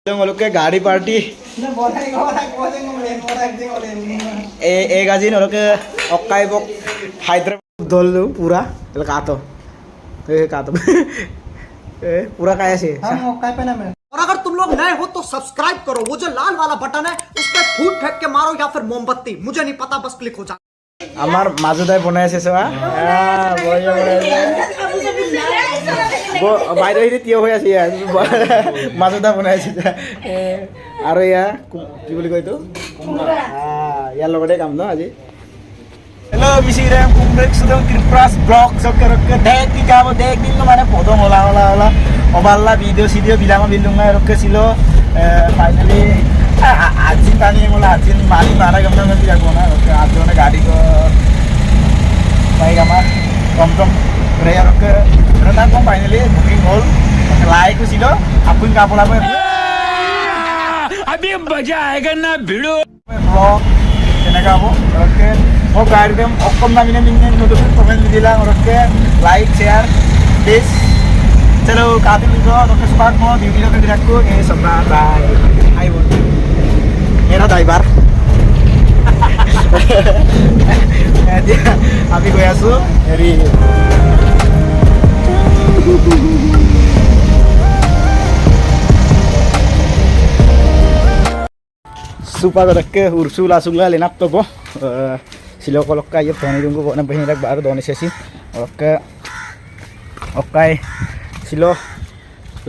गाड़ी पार्टी एक आज हैदराबाद दल पूरा पूरा काय से और अगर तुम लोग नए हो तो सब्सक्राइब करो, वो जो लाल वाला बटन है उस पर फूट फेंक के मारो या फिर मोमबत्ती, मुझे नहीं पता, बस क्लिक हो जाए। আমার মাজুদাই বনাইছে চোৱা বাইদেউ এতিয়া তিয় হৈ আছে মাজুদা বনাইছে আৰু এয়া কি বুলি কয় এইটো ইয়াৰ লগতে কাম ন আজি हेलो मिसिराम कुम्ब्रेक सुदम कृप्रास ब्लॉग सबके रखे देख की काम देख दिन माने पदम होला होला होला ओबाला वीडियो बिलामा बिलुंगा रखे सिलो फाइनली आजिन तानी मोला आजिन माली मारा गमना में बिया कोना रखे आज जोने गाड़ी को भाई गमा टमटम रेया रखे रना को फाइनली बुकिंग होल लाइक को सिलो अपुन का बोला में अभी मजा आएगा ना भिड़ो ब्लॉग तेनेका हो रखे वो गाड़ी में ओकम ना मिने मिने नोटिफिकेशन कमेंट दिला और के लाइक शेयर प्लीज चलो काफी लिखो रखे स्पार्क मो वीडियो के दिराको ए सबना बाय आई बोल मेरा ड्राइवर अभी गया सो हेरी सुपर रखे उर्सुला सुला लेना तो को silo kolok kayo poni dungko ko nang pahinag baru doon siya sin okay silo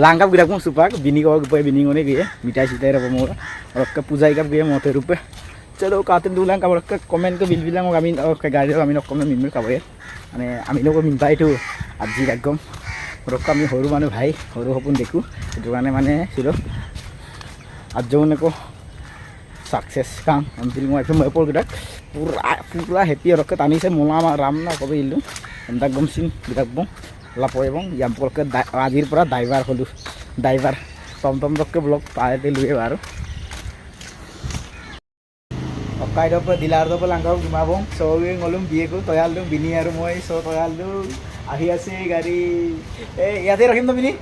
langkap gidak mong supak bini ko gupay bini ngone giye mitai sitai ra pamora okay pujai kap giye mote rupe chalo katen dulang ka okay comment ko bilbilang ko kami okay gari kami no comment mimil ka boye ane ami no ko mintai tu aji dagom rok kami horu manu bhai horu hopun deku etu kane mane silo ajone ko success काम हमसिल म एकदम Apple गिdak पूरा happy रखे तानी से मोला राम ना कबे इल्लु एंदा गमसिन गिdak बं लापो एबं यामपल के आजिर पूरा ड्राइवर हलु ड्राइवर टमटम रखे ब्लॉग पाए लुए बारो अकाइद पर दिलार दो लांगाव गुमाबं सोगे ngolum बिए को तयाल दु बिनी आरो মই सो तयाल दु आही आसे गाड़ी ए याते रखिम तो बिनी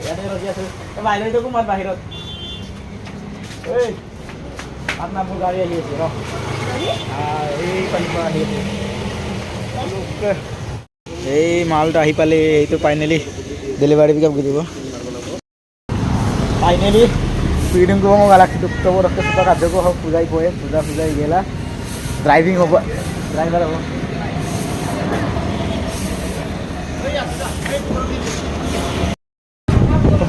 याते रखि आसे ए बाहिर तो कुमार बाहिरत ए अपना वो गाड़ी आई है रो এই পানিপা আহি আছে এই মালটা আহি পালে এইটো ফাইনালি ডেলিভারি পিকআপ কৰি দিব ফাইনালি ফ্রিডম को mo galaxy to रखे सुपर काजो को पूजाई कोए पूजा गेला ड्राइविंग हो ड्राइवर हो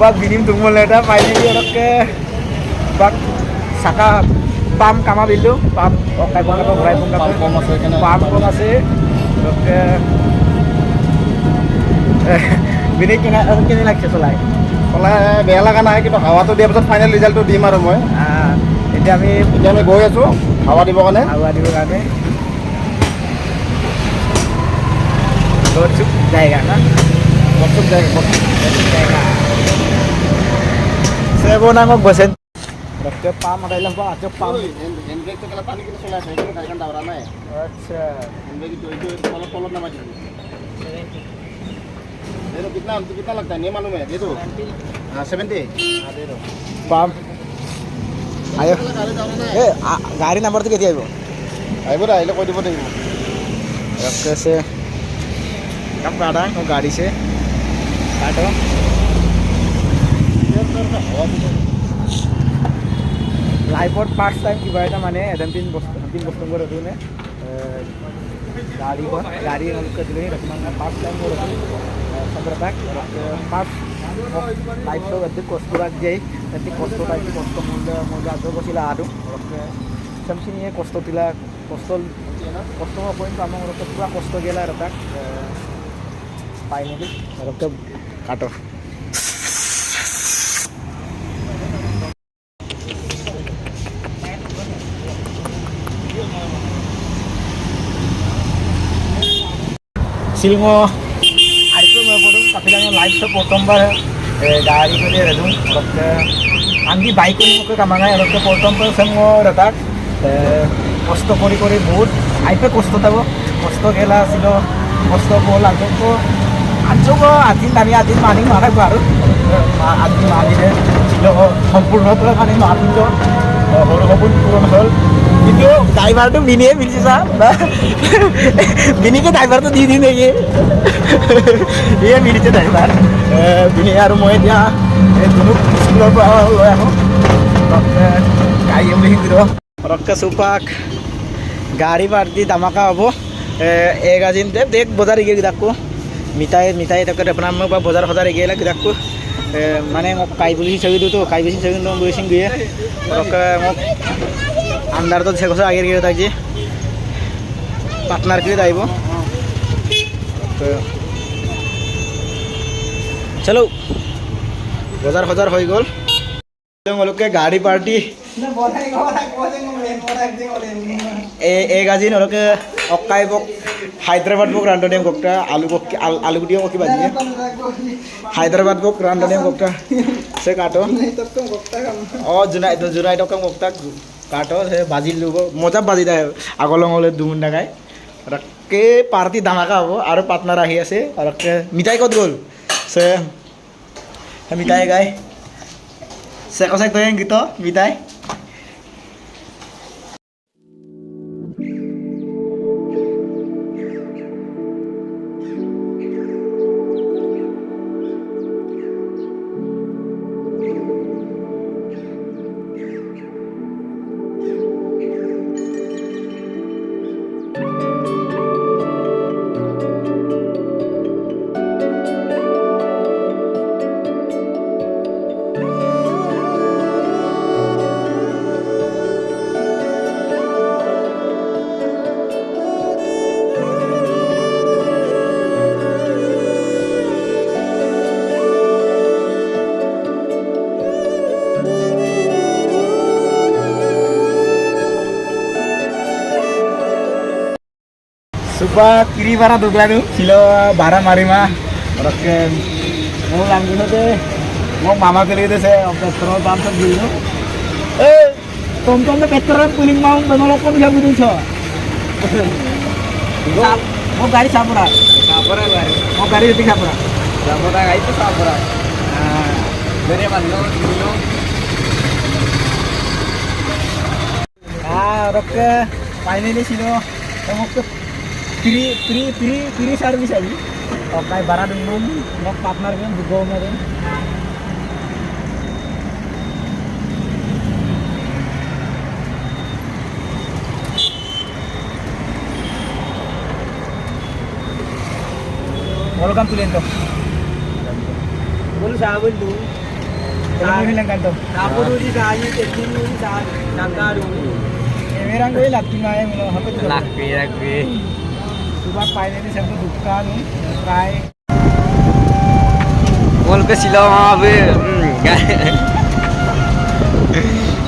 बात बिनिम तुम लेटा फाइनली रखे बात saka pam kama bilu pam okai bang ko brai bang ko pam ko ase oke bini kena kene লাগছে চলাই বেয়া লাগা নাই কিন্তু হাওয়াটো দিয়া পিছত ফাইনাল ৰিজাল্টটো দিম আৰু মই এতিয়া আমি গৈ আছো হাওয়া দিব কাৰণে বৰচুক জায়গা না বৰচুক জায়গা সেবনাঙক বসেন रखे पाम अडाइला बा जो पाम हैंड ब्रेक तो कला पानी के चला है तो गाड़ी दावरा ना है अच्छा हैंड ब्रेक तो पolo ना मार दे दो कितना लगता है नहीं मालूम है दे दो हां 70 हां दे दो पाम आयो ए गाड़ी नंबर तो केती आइबो आइबो आइले कोइ दिबो देबो रखे से कम गाड़ा को गाड़ी से काटो ये कर का हवा लाइफर फार्स्ट टाइम किबा এটা মানে এদম তিন বস্তু করে দিনে গাড়ি নলকে দিলে রকমান ফার্স্ট টাইম করে সদরবাক ফার্স্ট লাইফ তো এত কষ্ট লাগ যাই এত কষ্ট লাগ কষ্ট মজা তো বসিলা আদু সমসি নিয়ে কষ্ট দিলা কষ্ট পয়েন্ট আমার রক পুরা কষ্ট গেলা রক ফাইনালি রক কাটো सिलमो आइको मैं बोलूं काफी लगे लाइफ से प्रथमबार गाड़ी को ले रहूं और आंधी बाइक को मुझे कमांगा और के प्रथम पर संगो रहता कष्ट करी बहुत आइपे कष्ट था कष्ट गेला सिलो कष्ट बोल आज को आदिन दामी आदिन मानी मारा बारू आदिन मानी रे सिलो সম্পূৰ্ণতাৰ কাৰণে আনন্দ সৰু সপোন পূৰণ হ'ল কিন্তু ড্ৰাইভাৰটো বিনিয়ে মিলিছে চা বিনিকে ড্ৰাইভাৰটো দি দিম নেকি ইয়ে মিলিছে ড্ৰাইভাৰ বিনি আৰু মই এতিয়া ধুনুক স্কুলৰ পৰা লৈ আহোঁ গাড়ী বুলি শিকিব ৰক্কা চুপাক গাড়ী পাৰ্টি ধামাকা হ'ব এক আজিন দেখ বজাৰ এগিয়ে গিদাকো মিঠাই তাকে আপোনাৰ মই বজাৰ সজাৰ এগিয়ে গিদাকো মানে মোক কাই বুলি চিচিটো কাই বুলি চিচিটো গৈছিং গিয়ে ৰক্কা মোক আন্দাৰ তো শেষ আগে গিয়ে থাকি পার্টনার করে যাইব চলো বজাৰ সজাৰ হৈ গ'ল তেওঁলোকে গাড়ী পাৰ্টি এক আজি নলকে অকাই বক হায়দ্রাবাদ বক রান্ধনে গোকটা আলু গুটিও কি বাজি হায়দ্রাবাদ বক রান্ধনে গোকটা সে কাটো জুনাই টকা গোকটা কাটো সে বাজি লব মজা বাজি যায় আগলঙলে দুমুণ্ডা গাই ৰকে পাৰ্টি ধামাকা হ'ব আৰু পাৰ্টনাৰ আহি আছে ৰকে মিঠাই ক'ত গ'ল সে মিঠাই গাই সে কসাই তই গীত মিঠাই Supa kiri bara dugla tu kilo bara marima rake mau langgeng tu mau mama kali tu saya petrol pump tu dulu tom petrol puning mau menolong kau yang butuh so mau gari sapura gari mau gari itu sapura gari itu sapura dari mana dulu rake finally silo kamu ke Piri service aja. Oke, barang dulu, mau partner kan, juga orang. Welcome to Lento. Boleh sahabat dulu. Boleh bilang kan tuh. Sahabat dulu di sana, teknik dulu di sana, tangga dulu. Merang gue laki nggak yang lo apa tuh? Laki. Sudah finally sampai dukaan, try. Mall ke silau abe,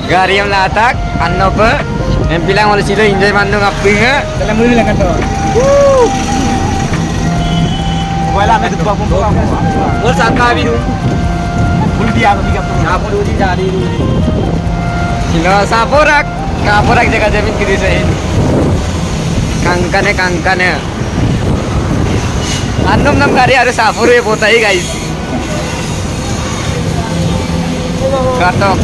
gari yang latak, anu apa? Yang bilang oleh silau enjoy mandung apingnya. Dalam dulu lah kan tuh. Mobile ame tuh bapak bapak. Mall sangka biru. Full dia aku tiga puluh. Apa dulu di jari dulu. Silau saporak, kaporak jaga jamin kiri saya. Kangkane annum nam gari harus sapur ya potai guys katok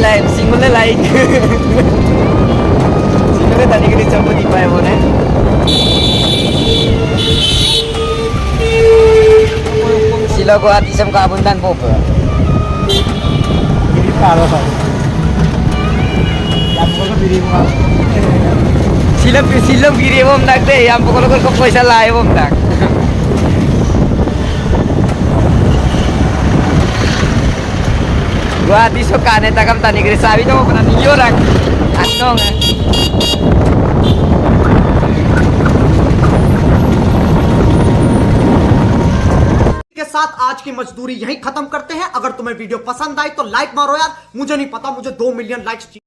lain single like single tadi kita coba di pay boleh sila ko at isang kabundan po ba Ini parah sah. Yang boleh biri mah. sila biri bom tak deh yang pokoknya kau paisa lain bom tak gua di sokane takam tani kiri sabi no pernah ni orang anong के साथ आज की मजदूरी यहीं खत्म करते हैं। अगर तुम्हें वीडियो पसंद आई तो लाइक मारो यार, मुझे नहीं पता, मुझे 2 मिलियन लाइक्स